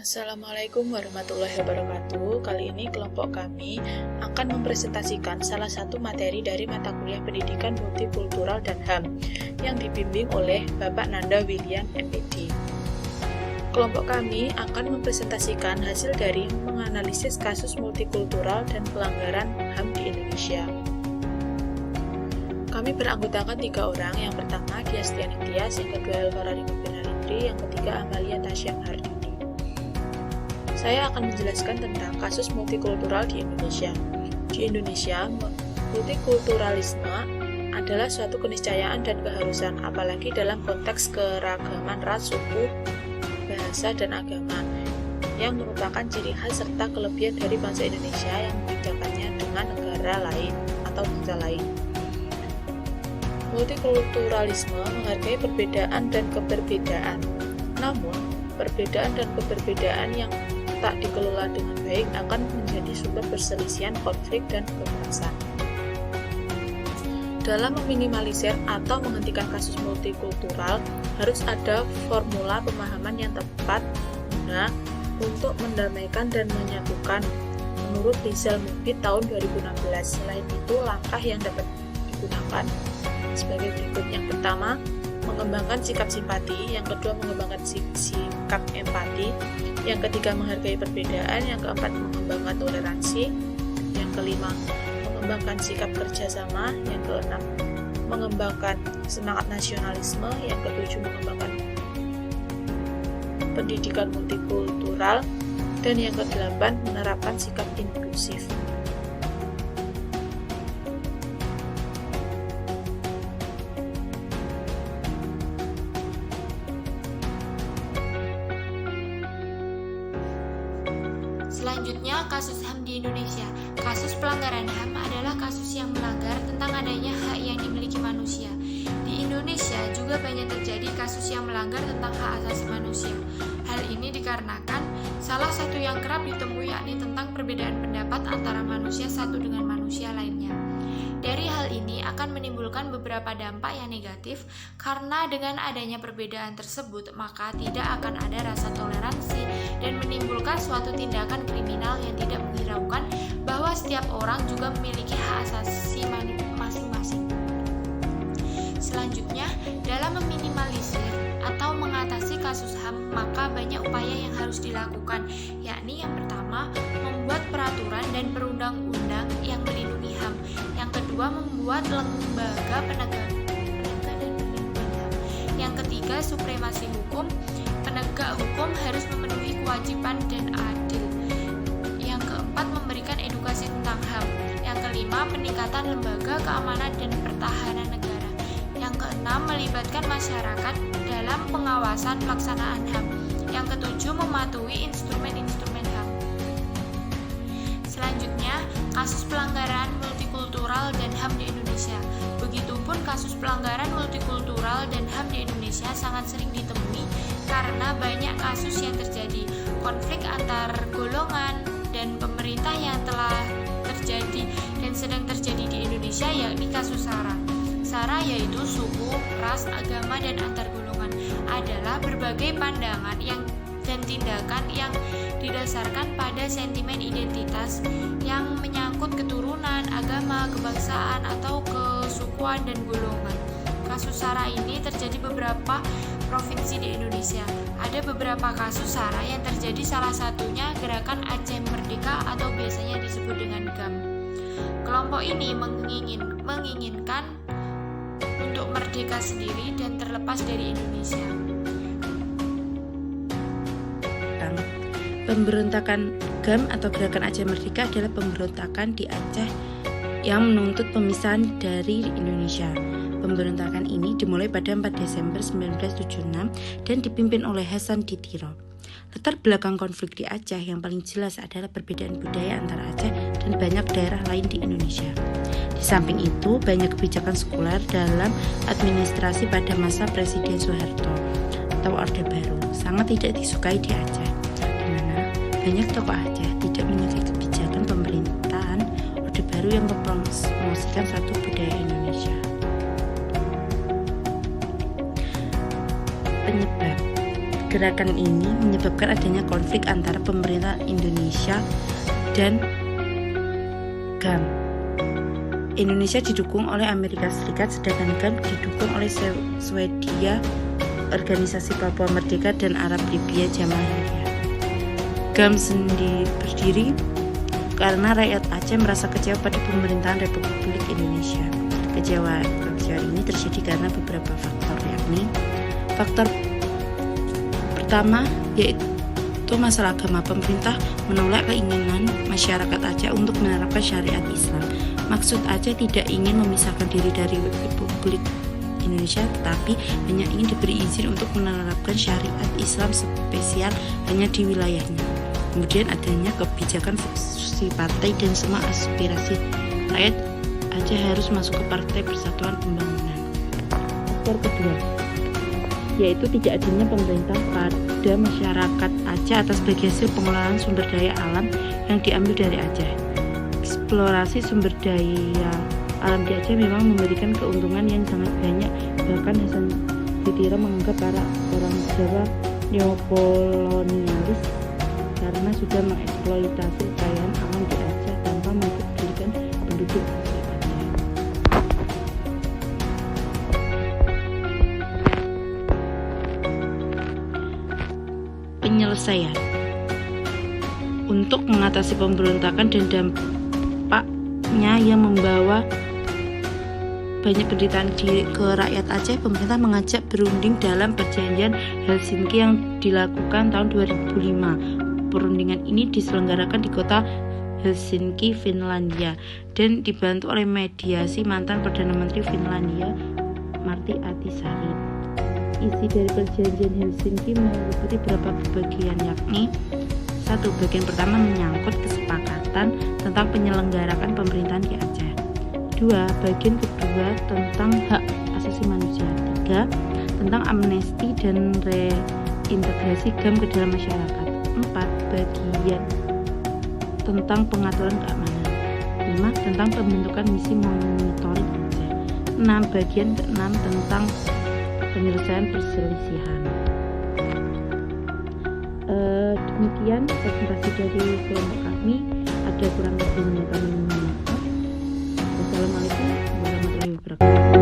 Assalamualaikum warahmatullahi wabarakatuh. Kali ini kelompok kami akan mempresentasikan salah satu materi dari mata kuliah Pendidikan Multikultural dan HAM yang dibimbing oleh Bapak Nanda William MPD. Kelompok kami akan mempresentasikan hasil dari menganalisis kasus multikultural dan pelanggaran HAM di Indonesia. Kami beranggotakan 3 orang, yang pertama Dia Stiani Tias, yang kedua Elvara Rinopinalindri, yang ketiga Amalia Tasya Mahardini. Saya akan menjelaskan tentang kasus multikultural di Indonesia. Di Indonesia, multikulturalisme adalah suatu keniscayaan dan keharusan, apalagi dalam konteks keragaman ras, suku, bahasa, dan agama, yang merupakan ciri khas serta kelebihan dari bangsa Indonesia yang membedakannya dengan negara lain atau bangsa lain. Multikulturalisme menghargai perbedaan dan keberbedaan. Namun, perbedaan dan keberbedaan yang tak dikelola dengan baik akan menjadi sumber perselisihan, konflik, dan kekerasan. Dalam meminimalisir atau menghentikan kasus multikultural, harus ada formula pemahaman yang tepat guna untuk mendamaikan dan menyatukan, menurut Rizal Mubid tahun 2016. Selain itu, langkah yang dapat digunakan sebagai berikut. Yang pertama, mengembangkan sikap simpati, yang kedua mengembangkan sikap empati, yang ketiga menghargai perbedaan, yang keempat mengembangkan toleransi, yang kelima mengembangkan sikap kerjasama, yang keenam mengembangkan semangat nasionalisme, yang ketujuh mengembangkan pendidikan multikultural, dan yang kedelapan menerapkan sikap inklusif. Selanjutnya, kasus HAM di Indonesia. Kasus pelanggaran HAM adalah kasus yang melanggar tentang adanya hak yang dimiliki manusia. Di Indonesia juga banyak terjadi kasus yang melanggar tentang hak asasi manusia. Hal ini dikarenakan salah satu yang kerap ditemui yakni tentang perbedaan pendapat antara manusia satu dengan manusia lainnya. Dari hal ini akan menimbulkan beberapa dampak yang negatif, karena dengan adanya perbedaan tersebut maka tidak akan ada rasa toleransi dan menimbulkan suatu tindakan kriminal yang tidak menghiraukan bahwa setiap orang juga memiliki hak asasi masing-masing. Selanjutnya, dalam meminimalisir atau mengatasi kasus HAM, maka banyak upaya yang harus dilakukan, yakni yang pertama, membuat peraturan dan perundang-undang yang melindungi HAM. Yang kedua, membuat lembaga penegak dan perlindungan HAM. Yang ketiga, supremasi hukum. Penegak hukum harus memenuhi kewajiban dan adil. Yang keempat, memberikan edukasi tentang HAM. Yang kelima, peningkatan lembaga keamanan dan pertahanan negara. Yang keenam, melibatkan masyarakat dalam pengawasan pelaksanaan HAM. Yang ketujuh, mematuhi instrumen-instrumen HAM. Selanjutnya, kasus pelanggaran multikultural dan HAM di Indonesia. Begitupun kasus pelanggaran multikultural dan HAM di Indonesia sangat sering ditemui karena banyak kasus yang terjadi, konflik antar golongan dan pemerintah yang telah terjadi dan sedang terjadi di Indonesia, yakni kasus SARA. SARA yaitu suku, ras, agama, dan antar golongan, adalah berbagai pandangan dan tindakan yang didasarkan pada sentimen identitas yang menyangkut keturunan, agama, kebangsaan, atau kesukuan dan golongan. Kasus SARA ini terjadi beberapa provinsi di Indonesia. Ada beberapa kasus SARA yang terjadi, salah satunya Gerakan Aceh Merdeka atau biasanya disebut dengan GAM. Kelompok ini menginginkan untuk merdeka sendiri dan terlepas dari Indonesia. Pemberontakan GAM atau Gerakan Aceh Merdeka adalah pemberontakan di Aceh yang menuntut pemisahan dari Indonesia. Pemberontakan ini dimulai pada 4 Desember 1976 dan dipimpin oleh Hasan Ditiro. Latar belakang konflik di Aceh yang paling jelas adalah perbedaan budaya antara Aceh dan banyak daerah lain di Indonesia. Di samping itu, banyak kebijakan sekuler dalam administrasi pada masa Presiden Soeharto atau Orde Baru sangat tidak disukai di Aceh, di mana banyak tokoh Aceh tidak menyukai kebijakan pemerintahan Orde Baru yang mempromosikan satu budaya Indonesia. Penyebab gerakan ini menyebabkan adanya konflik antara pemerintah Indonesia dan GAM. Indonesia didukung oleh Amerika Serikat, sedangkan GAM didukung oleh Swedia, Organisasi Papua Merdeka, dan Arab Libya Jamaahiriyah. GAM sendiri berdiri karena rakyat Aceh merasa kecewa pada pemerintahan Republik Indonesia. Kecewaan ini terjadi karena beberapa faktor, yakni faktor pertama yaitu masalah agama. Pemerintah menolak keinginan masyarakat Aceh untuk menerapkan syariat Islam. Maksud Aceh tidak ingin memisahkan diri dari Republik Indonesia, tetapi hanya ingin diberi izin untuk menerapkan syariat Islam spesial hanya di wilayahnya. Kemudian adanya kebijakan fusi partai dan semua aspirasi rakyat Aceh harus masuk ke Partai Persatuan Pembangunan. Faktor kedua yaitu tidak adanya pemerintah pada masyarakat Aceh atas bagi hasil pengelolaan sumber daya alam yang diambil dari Aceh. Eksplorasi sumber daya alam di Aceh memang memberikan keuntungan yang sangat banyak, bahkan Hasan Sitira menganggap para orang Jawa neokolonialis karena sudah mengeksploitasi kekayaan alam di Aceh tanpa mempedulikan penduduk asli Aceh. Penyelesaian untuk mengatasi pemberontakan dan dampaknya yang membawa banyak penderitaan ke rakyat Aceh, pemerintah mengajak berunding dalam perjanjian Helsinki yang dilakukan tahun 2005. Perundingan ini diselenggarakan di kota Helsinki, Finlandia, dan dibantu oleh mediasi mantan Perdana Menteri Finlandia, Martti Ahtisaari. Isi dari perjanjian Helsinki meliputi beberapa bagian, yakni 1. Bagian pertama menyangkut kesepakatan tentang penyelenggarakan pemerintahan di Aceh. 2. Bagian kedua tentang hak asasi manusia. 3. Tentang amnesti dan reintegrasi GAM ke dalam masyarakat. 4. Bagian tentang pengaturan keamanan. 5. Tentang pembentukan misi monitoring Aceh. 6. Bagian ke-6 tentang penyelesaian perselisihan. Demikian presentasi dari kelompok kami. Ada kurang lebihnya kami mohon maaf. Wassalamualaikum warahmatullahi wabarakatuh.